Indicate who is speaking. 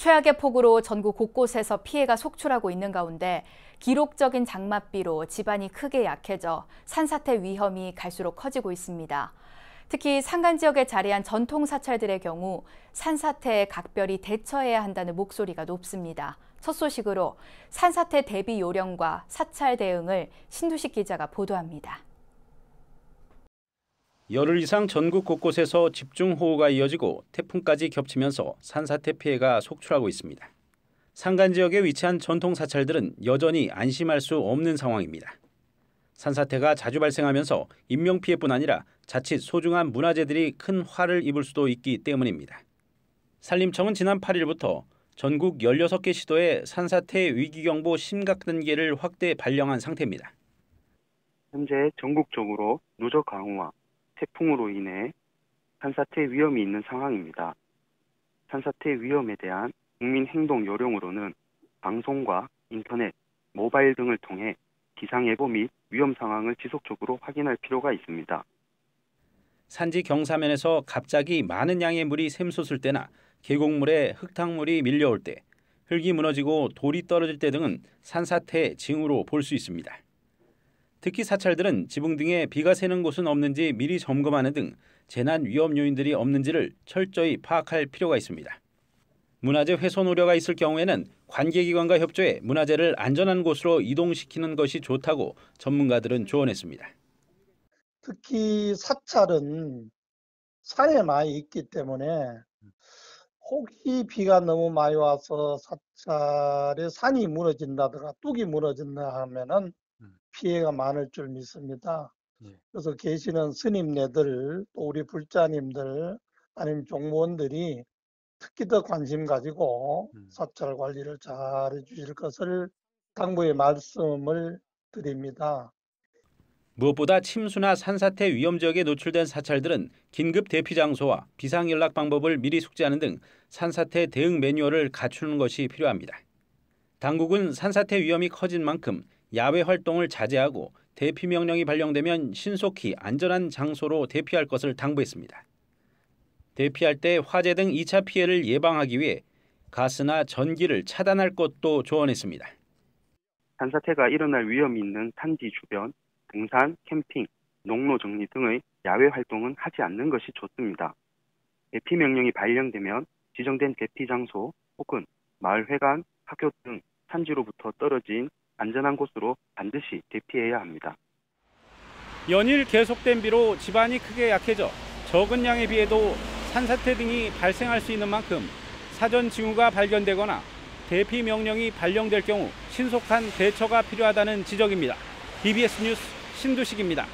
Speaker 1: 최악의 폭우로 전국 곳곳에서 피해가 속출하고 있는 가운데 기록적인 장맛비로 집안이 크게 약해져 산사태 위험이 갈수록 커지고 있습니다. 특히 산간 지역에 자리한 전통 사찰들의 경우 산사태에 각별히 대처해야 한다는 목소리가 높습니다. 첫 소식으로 산사태 대비 요령과 사찰 대응을 신두식 기자가 보도합니다.
Speaker 2: 열흘 이상 전국 곳곳에서 집중호우가 이어지고 태풍까지 겹치면서 산사태 피해가 속출하고 있습니다. 산간 지역에 위치한 전통 사찰들은 여전히 안심할 수 없는 상황입니다. 산사태가 자주 발생하면서 인명피해뿐 아니라 자칫 소중한 문화재들이 큰 화를 입을 수도 있기 때문입니다. 산림청은 지난 8일부터 전국 16개 시도에 산사태 위기경보 심각 단계를 확대 발령한 상태입니다.
Speaker 3: 현재 전국적으로 누적 강우와 태풍으로 인해 산사태 위험이 있는 상황입니다. 산사태 위험에 대한 국민 행동 요령으로는 방송과 인터넷, 모바일 등을 통해 기상예보 및 위험 상황을 지속적으로 확인할 필요가 있습니다.
Speaker 2: 산지 경사면에서 갑자기 많은 양의 물이 샘솟을 때나 계곡물에 흙탕물이 밀려올 때, 흙이 무너지고 돌이 떨어질 때 등은 산사태 징후로 볼 수 있습니다. 특히 사찰들은 지붕 등에 비가 새는 곳은 없는지 미리 점검하는 등 재난 위험 요인들이 없는지를 철저히 파악할 필요가 있습니다. 문화재 훼손 우려가 있을 경우에는 관계기관과 협조해 문화재를 안전한 곳으로 이동시키는 것이 좋다고 전문가들은 조언했습니다.
Speaker 4: 특히 사찰은 산에 많이 있기 때문에 혹시 비가 너무 많이 와서 사찰에 산이 무너진다든가 뚝이 무너진다 하면은 피해가 많을 줄 믿습니다. 그래서 계시는 스님네들, 또 우리 불자님들, 아니면 종무원들이 특히 더 관심 가지고 사찰 관리를 잘 해주실 것을 당부의 말씀을 드립니다.
Speaker 2: 무엇보다 침수나 산사태 위험 지역에 노출된 사찰들은 긴급 대피 장소와 비상 연락 방법을 미리 숙지하는 등 산사태 대응 매뉴얼을 갖추는 것이 필요합니다. 당국은 산사태 위험이 커진 만큼 야외 활동을 자제하고 대피 명령이 발령되면 신속히 안전한 장소로 대피할 것을 당부했습니다. 대피할 때 화재 등 2차 피해를 예방하기 위해 가스나 전기를 차단할 것도 조언했습니다.
Speaker 3: 산사태가 일어날 위험이 있는 산지 주변, 등산, 캠핑, 농로 정리 등의 야외 활동은 하지 않는 것이 좋습니다. 대피 명령이 발령되면 지정된 대피 장소 혹은 마을 회관, 학교 등 산지로부터 떨어진 안전한 곳으로 반드시 대피해야 합니다.
Speaker 2: 연일 계속된 비로 집안이 크게 약해져 적은 양의 비에도 산사태 등이 발생할 수 있는 만큼 사전 징후가 발견되거나 대피 명령이 발령될 경우 신속한 대처가 필요하다는 지적입니다. TBS 뉴스 신두식입니다.